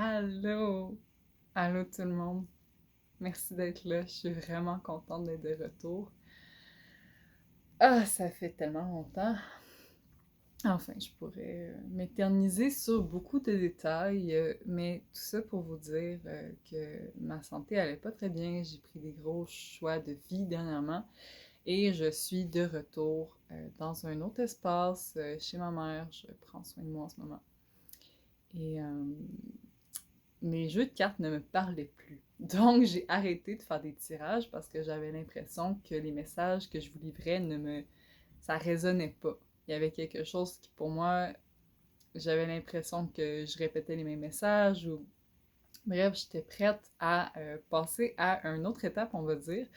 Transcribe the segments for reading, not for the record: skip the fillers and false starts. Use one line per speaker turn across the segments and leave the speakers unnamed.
Allô! Allô tout le monde. Merci d'être là. Je suis vraiment contente d'être de retour. Ah, ça fait tellement longtemps. Enfin, je pourrais m'éterniser sur beaucoup de détails, mais tout ça pour vous dire que ma santé allait pas très bien. J'ai pris des gros choix de vie dernièrement et je suis de retour dans un autre espace chez ma mère. Je prends soin de moi en ce moment. Et mes jeux de cartes ne me parlaient plus. Donc, j'ai arrêté de faire des tirages parce que j'avais l'impression que les messages que je vous livrais ça résonnait pas. Il y avait quelque chose qui, pour moi, j'avais l'impression que je répétais les mêmes messages ou... Bref, j'étais prête à passer à une autre étape, on va dire,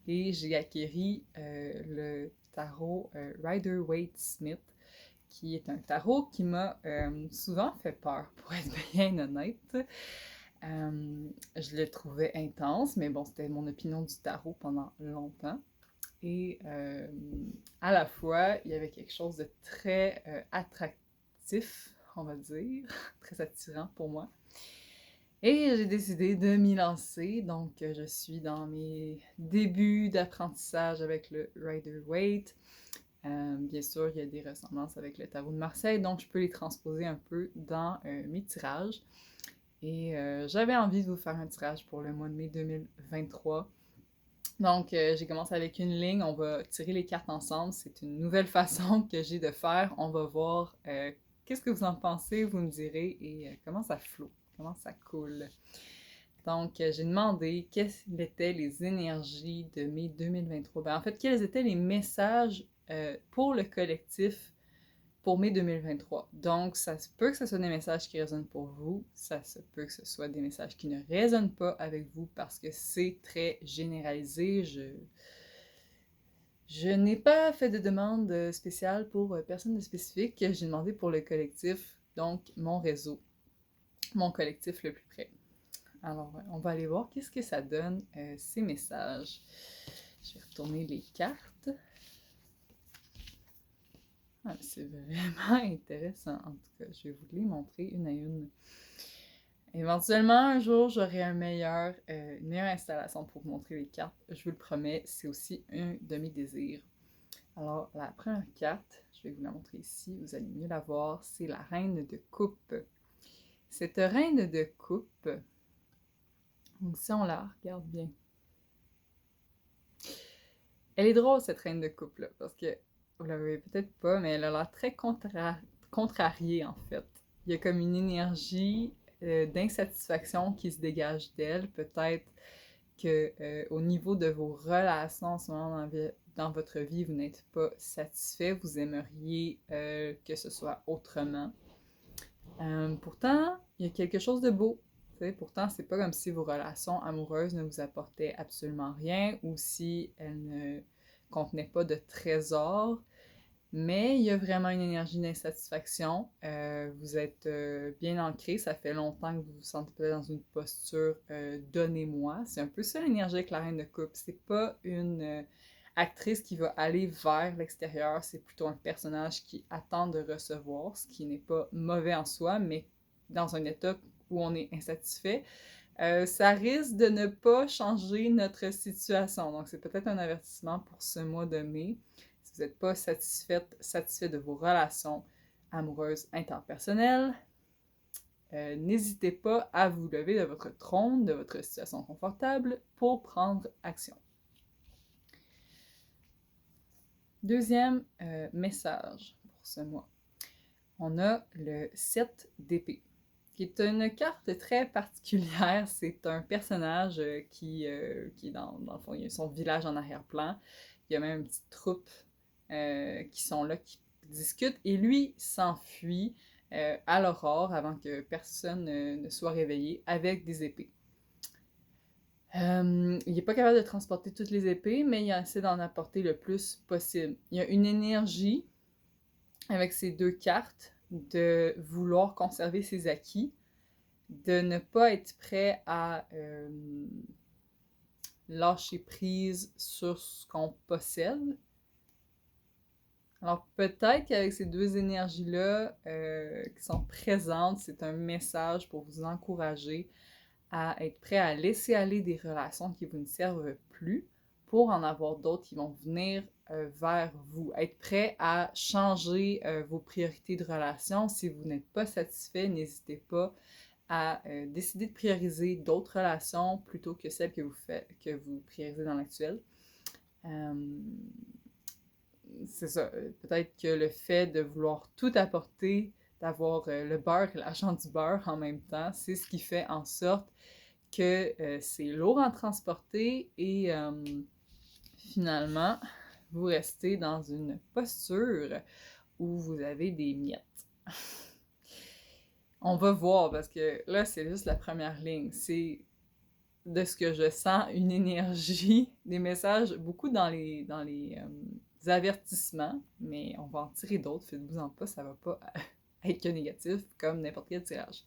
et j'ai acquéri le tarot Rider-Waite-Smith, qui est un tarot qui m'a souvent fait peur, pour être bien honnête. Je le trouvais intense, mais bon, c'était mon opinion du tarot pendant longtemps. Et à la fois, il y avait quelque chose de très attractif, on va dire, très attirant pour moi. Et j'ai décidé de m'y lancer, donc je suis dans mes débuts d'apprentissage avec le Rider-Waite. Bien sûr, il y a des ressemblances avec le tarot de Marseille, donc je peux les transposer un peu dans mes tirages. Et j'avais envie de vous faire un tirage pour le mois de mai 2023. Donc, j'ai commencé avec une ligne, on va tirer les cartes ensemble. C'est une nouvelle façon que j'ai de faire. On va voir qu'est-ce que vous en pensez, vous me direz, et comment ça flotte, comment ça coule. Donc, j'ai demandé quelles étaient les énergies de mai 2023. Ben, en fait, quels étaient les messages pour le collectif pour mai 2023. Donc, ça se peut que ce soit des messages qui résonnent pour vous, ça se peut que ce soit des messages qui ne résonnent pas avec vous parce que c'est très généralisé. Je n'ai pas fait de demande spéciale pour personne de spécifique. J'ai demandé pour le collectif, donc mon réseau, mon collectif le plus près. Alors, on va aller voir qu'est-ce que ça donne, ces messages. Je vais retourner les cartes. Ah, c'est vraiment intéressant. En tout cas, je vais vous les montrer une à une. Éventuellement, un jour, j'aurai une meilleure installation pour vous montrer les cartes. Je vous le promets, c'est aussi un de mes désirs. Alors, la première carte, je vais vous la montrer ici, vous allez mieux la voir, c'est la reine de coupe. Cette reine de coupe, donc si on la regarde bien, elle est drôle cette reine de coupe-là, parce que vous la voyez peut-être pas, mais elle a l'air très contrariée en fait. Il y a comme une énergie d'insatisfaction qui se dégage d'elle. Peut-être que au niveau de vos relations en ce moment dans votre vie, vous n'êtes pas satisfait, vous aimeriez que ce soit autrement. Pourtant, il y a quelque chose de beau. Pourtant, c'est pas comme si vos relations amoureuses ne vous apportaient absolument rien ou si elles ne contenaient pas de trésors. Mais il y a vraiment une énergie d'insatisfaction. Vous êtes bien ancré. Ça fait longtemps que vous vous sentez peut-être dans une posture donnez-moi. C'est un peu ça l'énergie avec la reine de coupe. C'est pas une actrice qui va aller vers l'extérieur. C'est plutôt un personnage qui attend de recevoir, ce qui n'est pas mauvais en soi, mais dans un état où on est insatisfait. Ça risque de ne pas changer notre situation. Donc, c'est peut-être un avertissement pour ce mois de mai. Si vous n'êtes pas satisfait de vos relations amoureuses interpersonnelles, n'hésitez pas à vous lever de votre trône, de votre situation confortable pour prendre action. Deuxième message pour ce mois. On a le 7 d'épée, qui est une carte très particulière. C'est un personnage qui est dans le fond, il y a son village en arrière-plan. Il y a même une petite troupe qui sont là, qui discutent, et lui s'enfuit à l'aurore avant que personne ne soit réveillé avec des épées. Il n'est pas capable de transporter toutes les épées, mais il essaie d'en apporter le plus possible. Il y a une énergie avec ces deux cartes de vouloir conserver ses acquis, de ne pas être prêt à lâcher prise sur ce qu'on possède. Alors, peut-être qu'avec ces deux énergies-là qui sont présentes, c'est un message pour vous encourager à être prêt à laisser aller des relations qui vous ne servent plus pour en avoir d'autres qui vont venir vers vous. Être prêt à changer vos priorités de relation. Si vous n'êtes pas satisfait, n'hésitez pas à décider de prioriser d'autres relations plutôt que celles que vous priorisez dans l'actuel. C'est ça. Peut-être que le fait de vouloir tout apporter, d'avoir le beurre et l'argent du beurre en même temps, c'est ce qui fait en sorte que c'est lourd à transporter et finalement, vous restez dans une posture où vous avez des miettes. On va voir, parce que là, c'est juste la première ligne. C'est, de ce que je sens, une énergie, des messages, beaucoup dans les avertissements, mais on va en tirer d'autres, faites-vous-en pas, ça va pas être que négatif, comme n'importe quel tirage.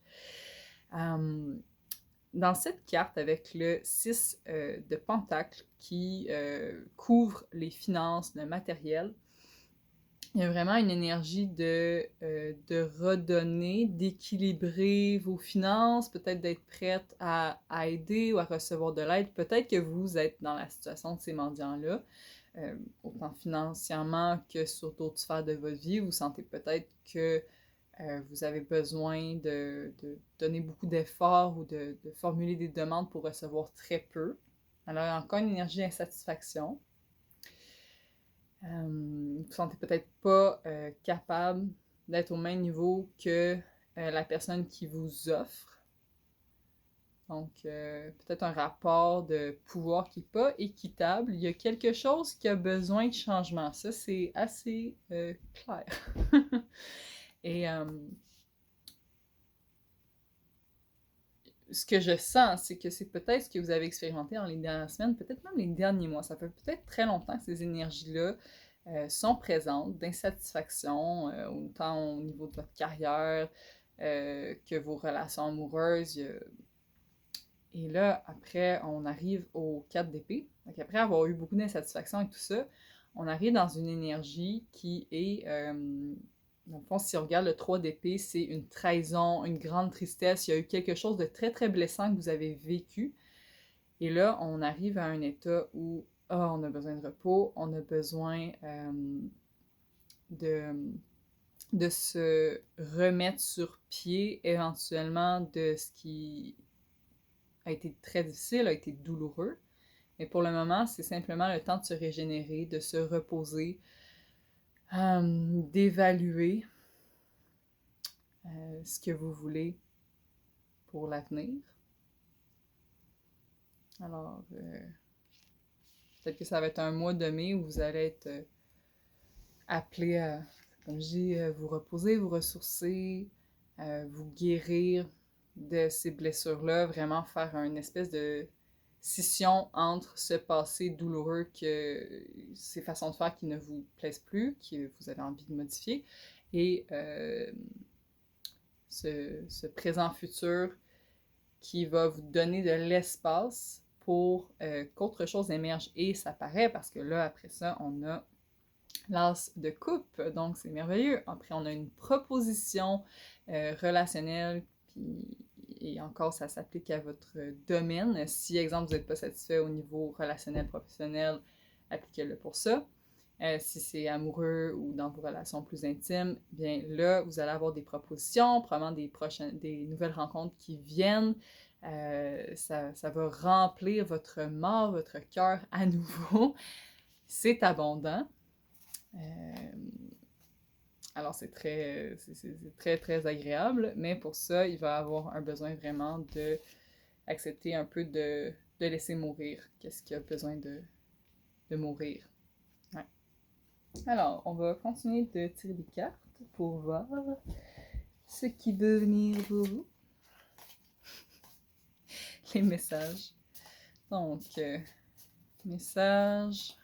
Dans cette carte, avec le 6 de Pentacles qui couvre les finances, le matériel, il y a vraiment une énergie de redonner, d'équilibrer vos finances, peut-être d'être prête à aider ou à recevoir de l'aide. Peut-être que vous êtes dans la situation de ces mendiants-là, autant financièrement que sur d'autres sphères de votre vie. Vous sentez peut-être que vous avez besoin de donner beaucoup d'efforts ou de formuler des demandes pour recevoir très peu. Alors, il y a encore une énergie d'insatisfaction. Vous ne sentez peut-être pas capable d'être au même niveau que la personne qui vous offre. Donc, peut-être un rapport de pouvoir qui n'est pas équitable. Il y a quelque chose qui a besoin de changement. Ça, c'est assez clair. Et ce que je sens, c'est que c'est peut-être ce que vous avez expérimenté dans les dernières semaines, peut-être même les derniers mois. Ça fait peut-être très longtemps que ces énergies-là sont présentes, d'insatisfaction, autant au niveau de votre carrière que vos relations amoureuses. Et là, après, on arrive au 4 d'épée. Donc après avoir eu beaucoup d'insatisfaction et tout ça, on arrive dans une énergie qui est dans le fond, si on regarde le 3 d'épée, c'est une trahison, une grande tristesse. Il y a eu quelque chose de très, très blessant que vous avez vécu. Et là, on arrive à un état où on a besoin de repos, on a besoin de, de se remettre sur pied éventuellement de ce qui a été très difficile, a été douloureux. Mais pour le moment, c'est simplement le temps de se régénérer, de se reposer, d'évaluer ce que vous voulez pour l'avenir. Alors, peut-être que ça va être un mois de mai où vous allez être appelé à, comme je dis, vous reposer, vous ressourcer, vous guérir de ces blessures-là, vraiment faire une espèce de scission entre ce passé douloureux, que ces façons de faire qui ne vous plaisent plus, que vous avez envie de modifier, et ce présent-futur qui va vous donner de l'espace pour qu'autre chose émerge. Et ça paraît parce que là, après ça, on a l'as de coupe, donc c'est merveilleux. Après, on a une proposition relationnelle, puis et encore, ça s'applique à votre domaine. Si, exemple, vous n'êtes pas satisfait au niveau relationnel, professionnel, appliquez-le pour ça. Si c'est amoureux ou dans vos relations plus intimes, bien là, vous allez avoir des propositions, probablement des nouvelles rencontres qui viennent. Ça va remplir votre mort, votre cœur à nouveau. C'est abondant. Alors c'est très, très agréable, mais pour ça, il va avoir un besoin vraiment de accepter un peu de laisser mourir. Qu'est-ce qui a besoin de mourir? Ouais. Alors, on va continuer de tirer des cartes pour voir ce qui veut venir pour vous. Les messages. Donc, message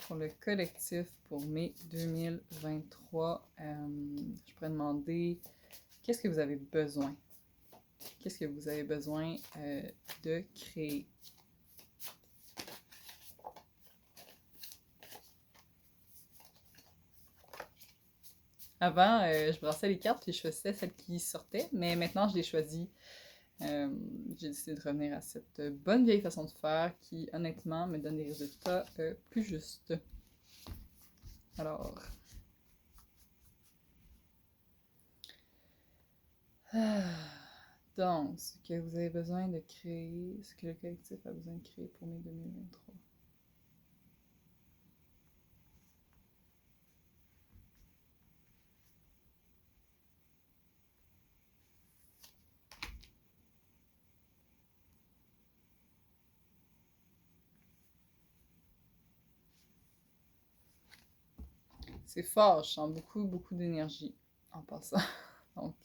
pour le collectif pour mai 2023. Je pourrais demander qu'est-ce que vous avez besoin? Qu'est-ce que vous avez besoin de créer? Avant, je brassais les cartes et je faisais celles qui sortaient, mais maintenant, je les choisis. J'ai décidé de revenir à cette bonne vieille façon de faire qui, honnêtement, me donne des résultats plus justes. Alors... Donc, ce que vous avez besoin de créer, ce que le collectif a besoin de créer pour mai 2023. C'est fort, je sens beaucoup, beaucoup d'énergie en passant. Donc,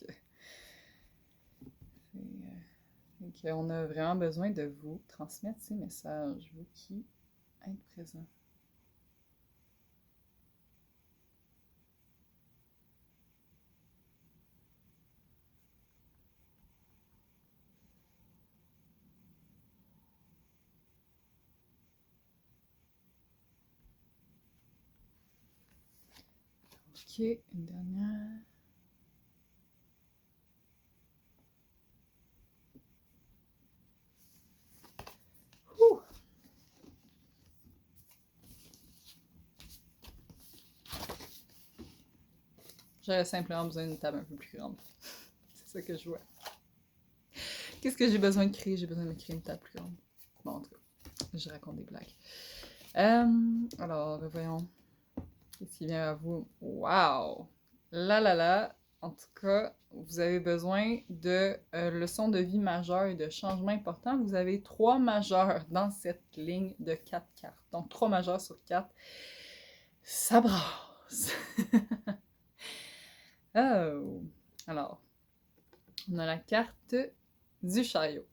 on a vraiment besoin de vous transmettre ces messages, vous qui êtes présents. Ok, une dernière. Ouh! J'aurais simplement besoin d'une table un peu plus grande. C'est ça que je vois. Qu'est-ce que j'ai besoin de créer? J'ai besoin de créer une table plus grande. Bon, en tout cas, je raconte des blagues. Alors, voyons. Qu'est-ce qui vient à vous? Wow! Là, là, là. En tout cas, vous avez besoin de leçons de vie majeures et de changements importants. Vous avez 3 majeurs dans cette ligne de 4 cartes. Donc, 3 majeurs sur 4. Ça brasse! Oh! Alors, on a la carte du chariot.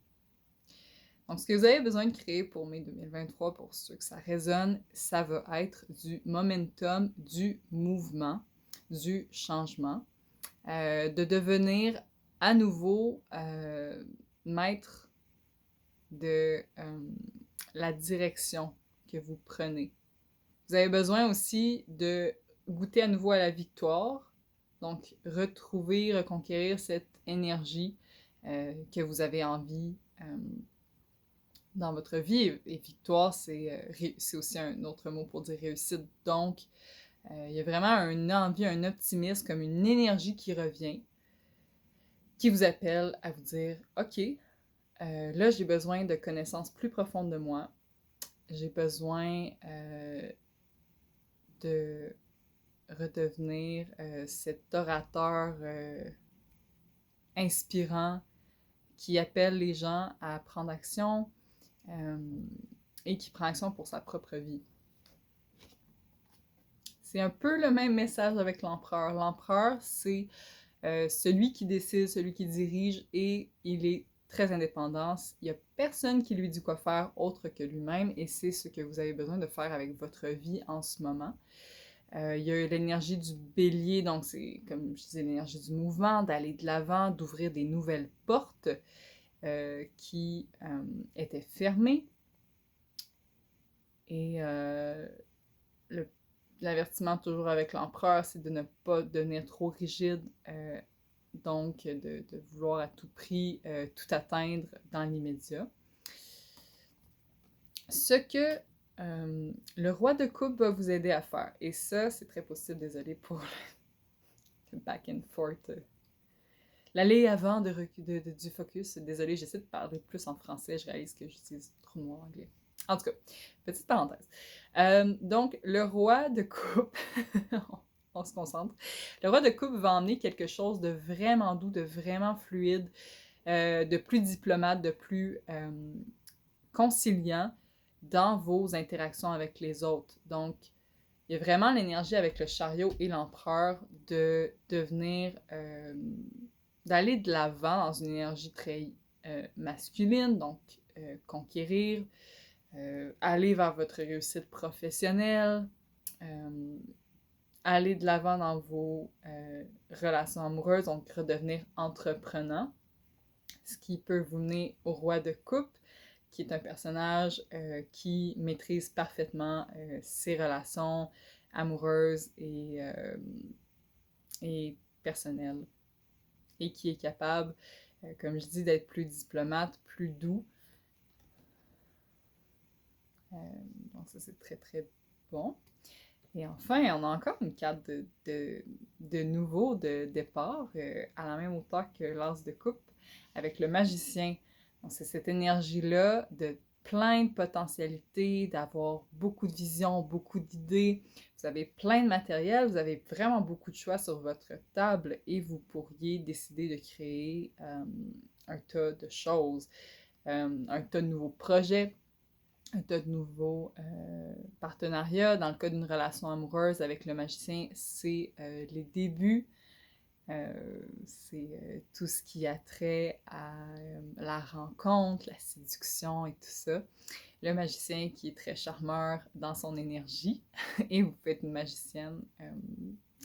Donc, ce que vous avez besoin de créer pour mai 2023, pour ceux que ça résonne, ça va être du momentum, du mouvement, du changement, de devenir à nouveau maître de la direction que vous prenez. Vous avez besoin aussi de goûter à nouveau à la victoire, donc retrouver, reconquérir cette énergie que vous avez envie dans votre vie. Et victoire, c'est aussi un autre mot pour dire réussite. Donc, il y a vraiment une envie, un optimisme, comme une énergie qui revient, qui vous appelle à vous dire, OK, là, j'ai besoin de connaissances plus profondes de moi. J'ai besoin de redevenir cet orateur inspirant qui appelle les gens à prendre action et qui prend action pour sa propre vie. C'est un peu le même message avec l'empereur. L'empereur, c'est celui qui décide, celui qui dirige, et il est très indépendant. Il n'y a personne qui lui dit quoi faire autre que lui-même, et c'est ce que vous avez besoin de faire avec votre vie en ce moment. Il y a l'énergie du bélier, donc c'est, comme je disais, l'énergie du mouvement, d'aller de l'avant, d'ouvrir des nouvelles portes qui étaient fermées. Et l'avertissement toujours avec l'empereur, c'est de ne pas devenir trop rigide, donc de vouloir à tout prix tout atteindre dans l'immédiat. Ce que le roi de coupe va vous aider à faire, et ça, c'est très possible, désolé pour le back and forth, l'aller avant du focus. Désolé, j'essaie de parler plus en français, je réalise que j'utilise trop de mots en anglais. En tout cas, petite parenthèse. Donc, le roi de coupe, on se concentre. Le roi de coupe va emmener quelque chose de vraiment doux, de vraiment fluide, de plus diplomate, de plus conciliant dans vos interactions avec les autres. Donc, il y a vraiment l'énergie avec le chariot et l'empereur de devenir, d'aller de l'avant dans une énergie très masculine, donc conquérir, aller vers votre réussite professionnelle, aller de l'avant dans vos relations amoureuses, donc redevenir entreprenant, ce qui peut vous mener au roi de coupe, qui est un personnage qui maîtrise parfaitement ses relations amoureuses et et personnel et qui est capable, comme je dis, d'être plus diplomate, plus doux. Donc ça, c'est très, très bon. Et enfin, on a encore une carte de nouveau, de départ, à la même hauteur que l'as de coupe, avec le magicien. Donc c'est cette énergie-là de plein de potentialités, d'avoir beaucoup de visions, beaucoup d'idées. Vous avez plein de matériel, vous avez vraiment beaucoup de choix sur votre table et vous pourriez décider de créer un tas de choses, un tas de nouveaux projets, un tas de nouveaux partenariats. Dans le cas d'une relation amoureuse avec le magicien, c'est les débuts. C'est tout ce qui a trait à la rencontre, la séduction et tout ça. Le magicien qui est très charmeur dans son énergie. Et vous pouvez être une magicienne.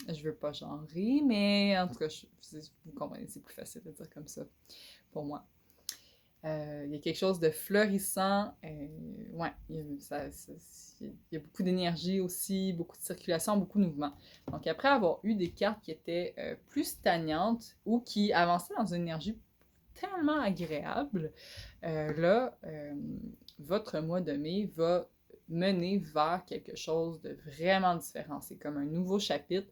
Je veux pas genrer, mais en tout cas, vous comprenez, c'est plus facile de dire comme ça pour moi. Il y a quelque chose de florissant. Ouais, il y a beaucoup d'énergie aussi, beaucoup de circulation, beaucoup de mouvement. Donc, après avoir eu des cartes qui étaient plus stagnantes ou qui avançaient dans une énergie tellement agréable, là, votre mois de mai va mener vers quelque chose de vraiment différent. C'est comme un nouveau chapitre,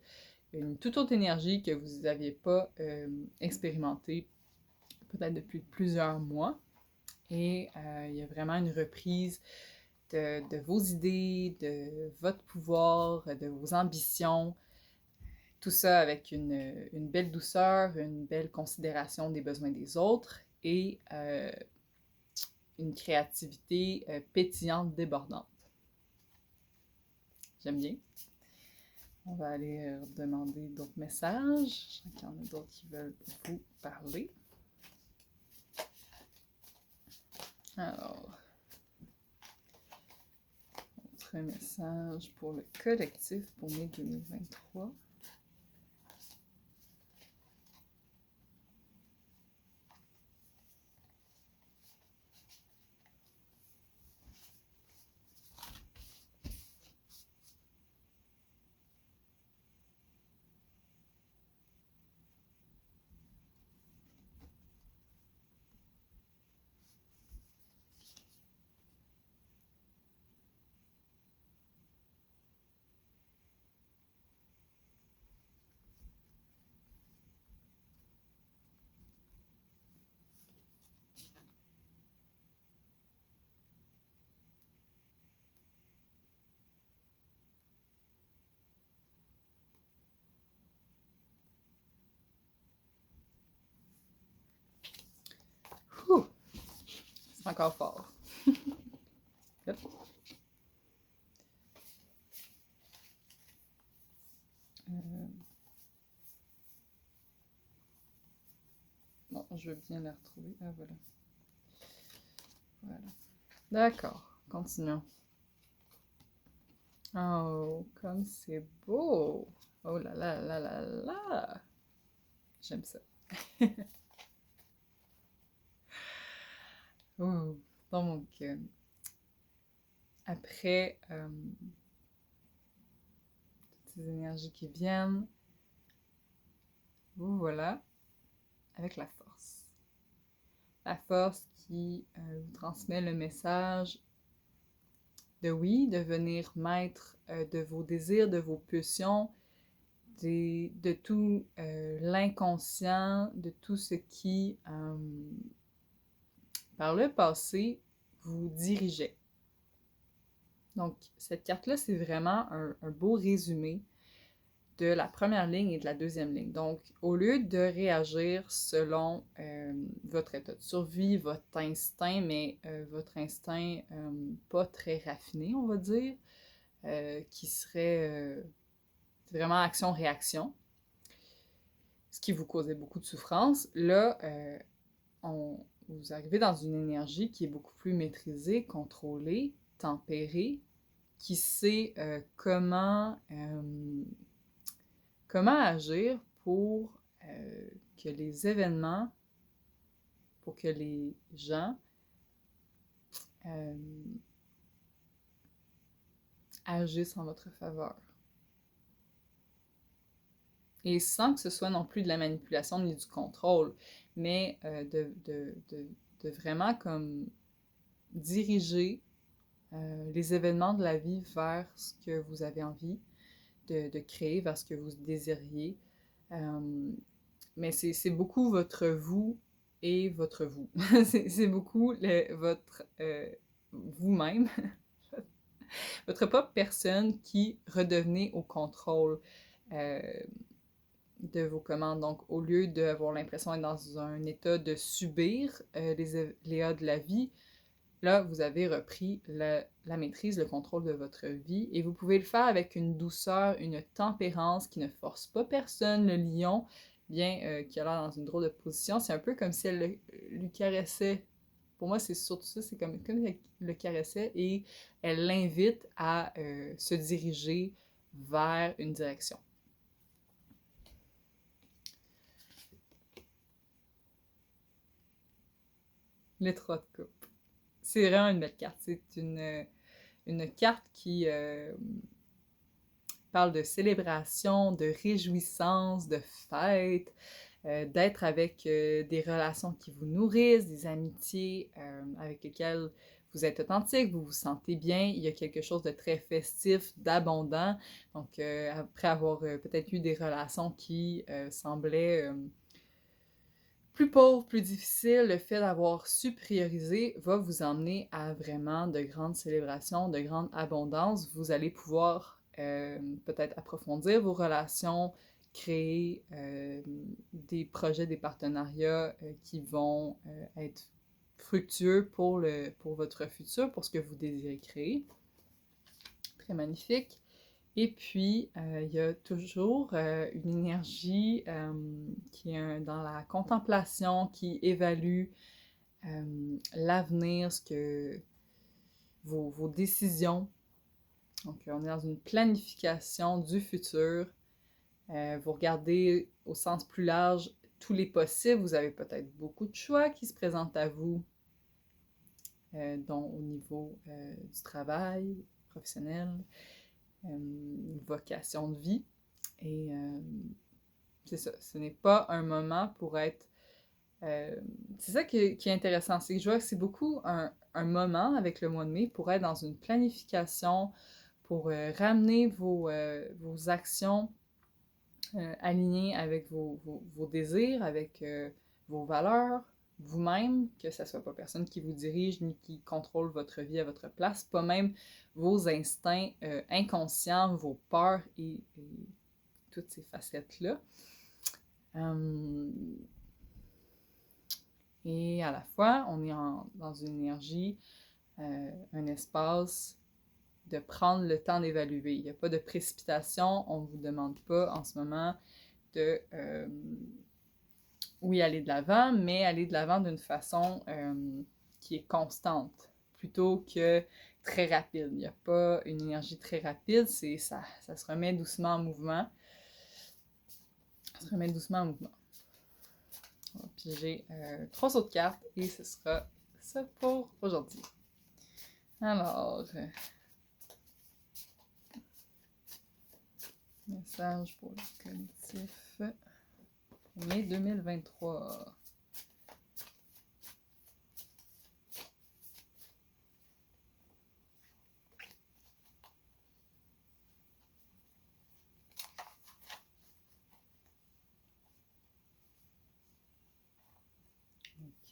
une toute autre énergie que vous n'aviez pas expérimentée peut-être depuis plusieurs mois. Et il y a vraiment une reprise de vos idées, de votre pouvoir, de vos ambitions. Tout ça avec une belle douceur, une belle considération des besoins des autres et une créativité pétillante, débordante. J'aime bien. On va aller demander d'autres messages. Je sens qu'il y en a d'autres qui veulent vous parler. Alors, autre message pour le collectif pour mai 2023. Ouh, c'est encore fort. Yep. Bon, je veux bien la retrouver. Ah, voilà. Voilà. D'accord, continuons. Oh, comme c'est beau! Oh là là là là là! J'aime ça. Oh. Donc, après toutes ces énergies qui viennent, vous voilà avec la force. La force qui vous transmet le message de oui, devenir maître de vos désirs, de vos pulsions, de tout l'inconscient, de tout ce qui, par le passé, vous dirigeait. Donc, cette carte-là, c'est vraiment un beau résumé de la première ligne et de la deuxième ligne. Donc, au lieu de réagir selon votre état de survie, votre instinct, mais votre instinct pas très raffiné, on va dire, qui serait vraiment action-réaction, ce qui vous causait beaucoup de souffrance, là, vous arrivez dans une énergie qui est beaucoup plus maîtrisée, contrôlée, tempérée, qui sait comment agir pour que les événements, pour que les gens agissent en votre faveur. Et sans que ce soit non plus de la manipulation ni du contrôle, mais de vraiment comme diriger les événements de la vie vers ce que vous avez envie de créer, vers ce que vous désiriez. Mais c'est beaucoup votre vous et votre vous. C'est beaucoup votre vous-même, votre propre personne qui redevenez au contrôle euh, de vos commandes. Donc, au lieu d'avoir l'impression d'être dans un état de subir les aléas de la vie, là, vous avez repris la maîtrise, le contrôle de votre vie et vous pouvez le faire avec une douceur, une tempérance qui ne force pas personne. Le lion, bien qui a l'air dans une drôle de position, c'est un peu comme si elle lui caressait. Pour moi, c'est surtout ça, c'est comme elle le caressait et elle l'invite à se diriger vers une direction. Le 3 de coupe. C'est vraiment une belle carte. C'est une carte qui parle de célébration, de réjouissance, de fête, d'être avec des relations qui vous nourrissent, des amitiés avec lesquelles vous êtes authentique, vous vous sentez bien, il y a quelque chose de très festif, d'abondant. Donc, après avoir peut-être eu des relations qui semblaient plus pauvres, plus difficiles, le fait d'avoir su prioriser va vous emmener à vraiment de grandes célébrations, de grande abondance. Vous allez pouvoir peut-être approfondir vos relations, créer des projets, des partenariats qui vont être fructueux pour votre futur, pour ce que vous désirez créer. Très magnifique. Et puis, il y a toujours une énergie qui est dans la contemplation, qui évalue l'avenir, vos décisions. Donc, on est dans une planification du futur. Vous regardez au sens plus large tous les possibles. Vous avez peut-être beaucoup de choix qui se présentent à vous, dont au niveau du travail professionnel, une vocation de vie. Et c'est ça, ce n'est pas un moment pour être... c'est ça qui est intéressant, c'est que je vois que c'est beaucoup un moment avec le mois de mai pour être dans une planification, pour ramener vos actions alignées avec vos désirs, avec vos valeurs, vous-même, que ce ne soit pas personne qui vous dirige ni qui contrôle votre vie à votre place, pas même vos instincts inconscients, vos peurs et toutes ces facettes-là. Et à la fois, on est dans une énergie, un espace de prendre le temps d'évaluer. Il n'y a pas de précipitation, on ne vous demande pas en ce moment de, oui, aller de l'avant, mais aller de l'avant d'une façon qui est constante, plutôt que très rapide. Il n'y a pas une énergie très rapide, ça se remet doucement en mouvement. Ça se remet doucement en mouvement. On va piger 3 autres cartes et ce sera ça pour aujourd'hui. Alors, message pour le collectif mai 2023.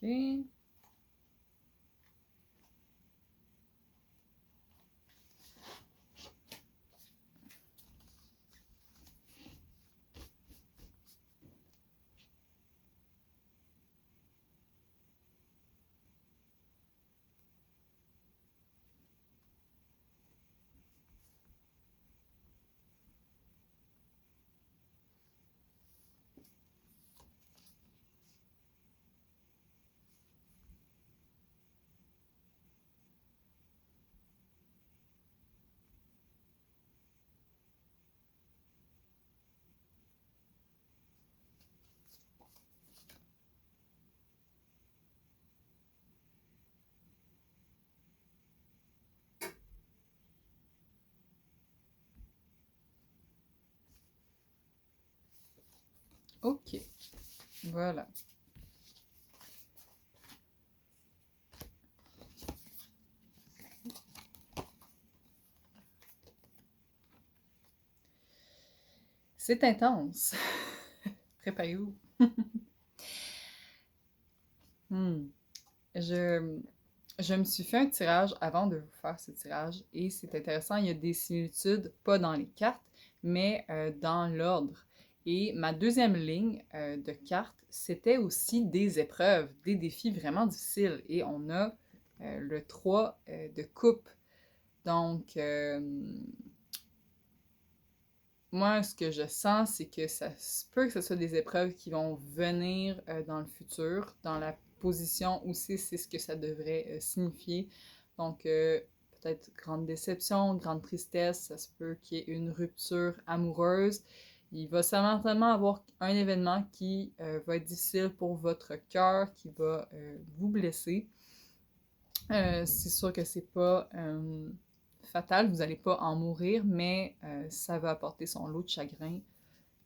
OK. OK. Voilà. C'est intense. Préparez-vous. Hmm. Je, je me suis fait un tirage avant de vous faire ce tirage et c'est intéressant, il y a des similitudes, pas dans les cartes, mais dans l'ordre. Et ma deuxième ligne de cartes, c'était aussi des épreuves, des défis vraiment difficiles. Et on a le 3 de coupe. Donc, moi, ce que je sens, c'est que ça se peut que ce soit des épreuves qui vont venir dans le futur, dans la position aussi, c'est ce que ça devrait signifier. Donc, peut-être grande déception, grande tristesse, ça se peut qu'il y ait une rupture amoureuse. Il va certainement avoir un événement qui va être difficile pour votre cœur, qui va vous blesser. C'est sûr que c'est pas fatal, vous n'allez pas en mourir, mais ça va apporter son lot de chagrin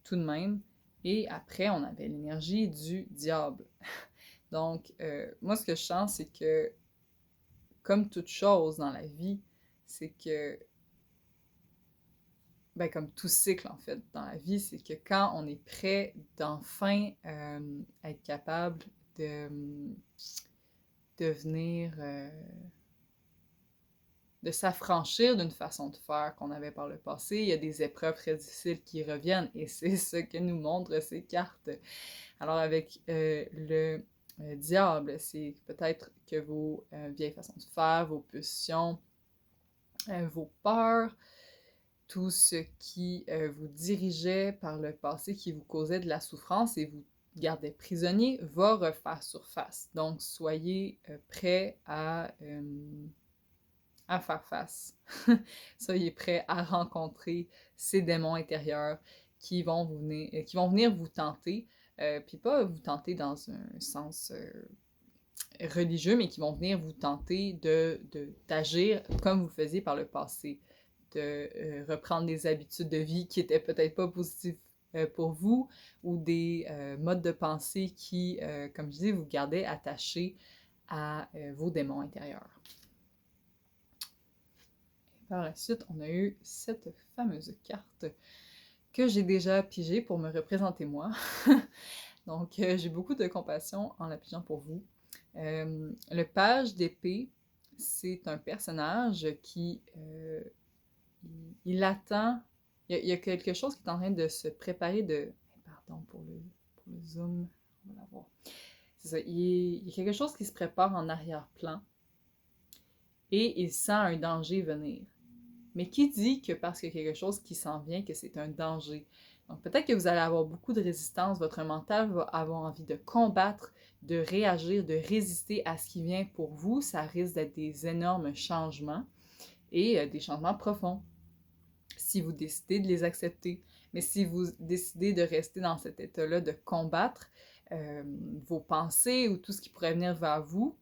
tout de même. Et après, on avait l'énergie du diable. Donc, moi, ce que je sens, c'est que, comme toute chose dans la vie, c'est que, ben, comme tout cycle, en fait, dans la vie, c'est que quand on est prêt d'enfin être capable de devenir de s'affranchir d'une façon de faire qu'on avait par le passé. Il y a des épreuves très difficiles qui reviennent et c'est ce que nous montrent ces cartes. Alors avec le diable, c'est peut-être que vos vieilles façons de faire, vos pulsions, vos peurs, tout ce qui vous dirigeait par le passé, qui vous causait de la souffrance et vous gardait prisonnier, va refaire surface. Donc soyez prêts à faire face. Soyez prêts à rencontrer ces démons intérieurs qui vont venir vous tenter, puis pas vous tenter dans un sens religieux, mais qui vont venir vous tenter d'agir comme vous faisiez par le passé, de reprendre des habitudes de vie qui étaient peut-être pas positives pour vous, ou des modes de pensée qui, comme je dis, vous gardaient attachés à vos démons intérieurs. Par la suite, on a eu cette fameuse carte que j'ai déjà pigée pour me représenter moi. Donc, j'ai beaucoup de compassion en la pigeant pour vous. Le page d'épée, c'est un personnage qui, il attend, il y a quelque chose qui est en train de se préparer de... Pardon pour le zoom, on va la voir. C'est ça, il y a quelque chose qui se prépare en arrière-plan et il sent un danger venir. Mais qui dit que parce qu'il y a quelque chose qui s'en vient, que c'est un danger? Donc peut-être que vous allez avoir beaucoup de résistance, votre mental va avoir envie de combattre, de réagir, de résister à ce qui vient pour vous. Ça risque d'être des énormes changements et des changements profonds si vous décidez de les accepter. Mais si vous décidez de rester dans cet état-là, de combattre vos pensées ou tout ce qui pourrait venir vers vous,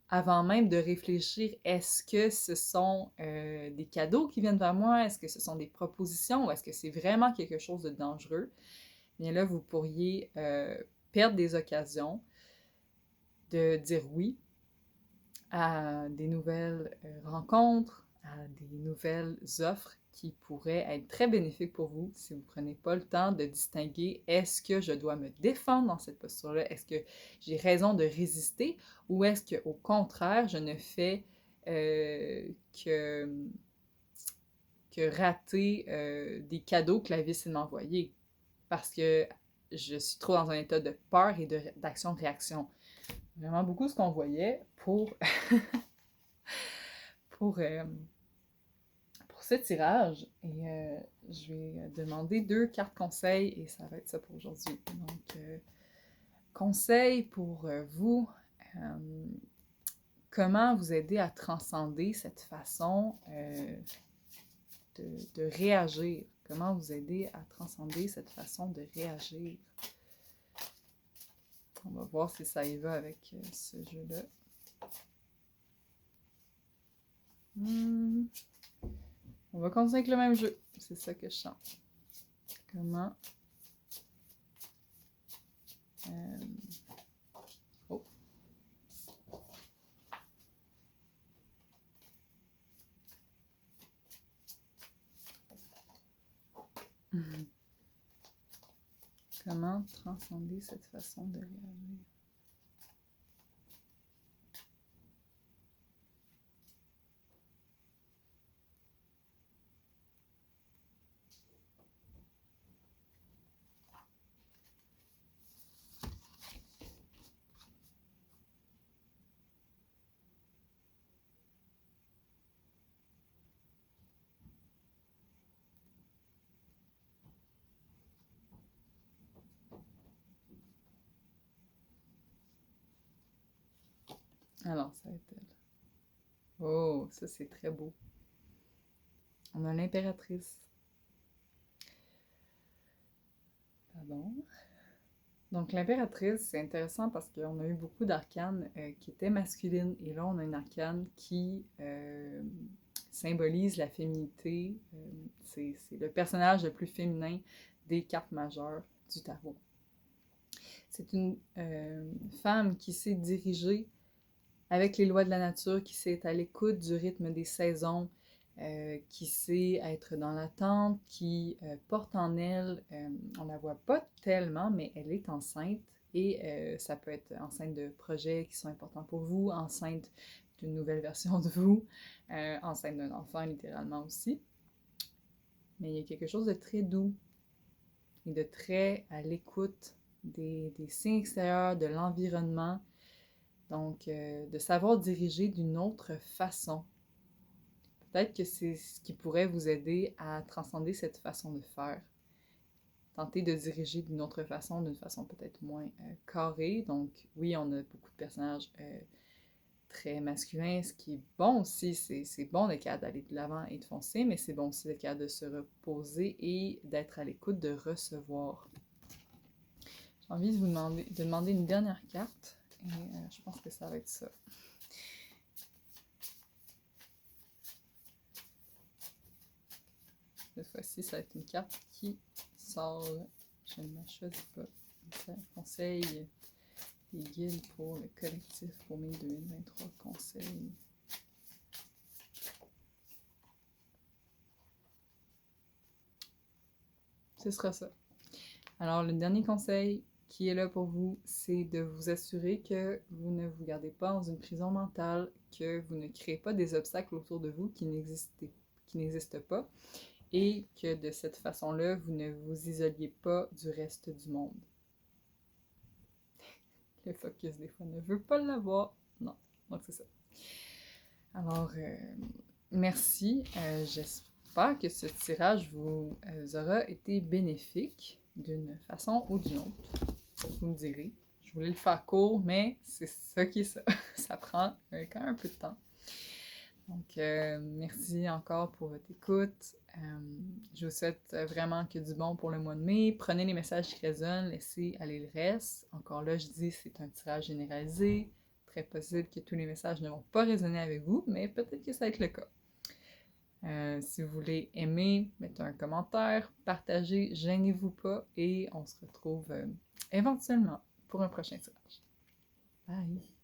avant même de réfléchir, est-ce que ce sont des cadeaux qui viennent vers moi? Est-ce que ce sont des propositions? Ou est-ce que c'est vraiment quelque chose de dangereux? Bien là, vous pourriez perdre des occasions de dire oui à des nouvelles rencontres, à des nouvelles offres qui pourraient être très bénéfiques pour vous si vous ne prenez pas le temps de distinguer est-ce que je dois me défendre dans cette posture-là, est-ce que j'ai raison de résister ou est-ce qu'au contraire, je ne fais que, que rater des cadeaux que la vie essaie de m'envoyer parce que je suis trop dans un état de peur et d'action-réaction. Vraiment beaucoup ce qu'on voyait pour ce tirage. Et je vais demander 2 cartes conseils et ça va être ça pour aujourd'hui. Donc, conseil pour vous, comment vous aider à transcender cette façon de réagir. Comment vous aider à transcender cette façon de réagir. On va voir si ça y va avec ce jeu-là. On va continuer avec le même jeu. C'est ça que je sens. Comment Oh. Comment transcender cette façon de réagir? Alors, ça va être elle. Oh, ça c'est très beau. On a l'impératrice. Pardon. Donc, l'impératrice, c'est intéressant parce qu'on a eu beaucoup d'arcanes qui étaient masculines. Et là, on a une arcane qui symbolise la féminité. C'est le personnage le plus féminin des cartes majeures du tarot. C'est une femme qui s'est dirigée avec les lois de la nature, qui sait être à l'écoute du rythme des saisons, qui sait être dans l'attente, qui porte en elle, on la voit pas tellement, mais elle est enceinte, et ça peut être enceinte de projets qui sont importants pour vous, enceinte d'une nouvelle version de vous, enceinte d'un enfant littéralement aussi. Mais il y a quelque chose de très doux et de très à l'écoute des signes extérieurs, de l'environnement. Donc, de savoir diriger d'une autre façon. Peut-être que c'est ce qui pourrait vous aider à transcender cette façon de faire. Tenter de diriger d'une autre façon, d'une façon peut-être moins carrée. Donc, oui, on a beaucoup de personnages très masculins, ce qui est bon aussi. C'est bon d'être capable d'aller de l'avant et de foncer, mais c'est bon aussi d'être capable de se reposer et d'être à l'écoute, de recevoir. J'ai envie de vous demander une dernière carte. Et je pense que ça va être ça. Cette fois-ci, ça va être une carte qui sort. Je ne la choisis pas. Conseil et guide pour le collectif pour mai 2023. Conseil. Ce sera ça. Alors, le dernier conseil qui est là pour vous, c'est de vous assurer que vous ne vous gardez pas dans une prison mentale, que vous ne créez pas des obstacles autour de vous qui n'existent pas, et que de cette façon-là, vous ne vous isoliez pas du reste du monde. Le focus, des fois, ne veut pas l'avoir. Non, donc c'est ça. Alors, merci. J'espère que ce tirage vous aura été bénéfique d'une façon ou d'une autre. Vous me direz. Je voulais le faire court, mais c'est ça qui est ça. Ça prend quand même un peu de temps. Donc, merci encore pour votre écoute. Je vous souhaite vraiment que du bon pour le mois de mai. Prenez les messages qui résonnent, laissez aller le reste. Encore là, je dis c'est un tirage généralisé. Très possible que tous les messages ne vont pas résonner avec vous, mais peut-être que ça va être le cas. Si vous voulez aimer, mettez un commentaire, partagez, gênez-vous pas, et on se retrouve éventuellement pour un prochain tirage. Bye!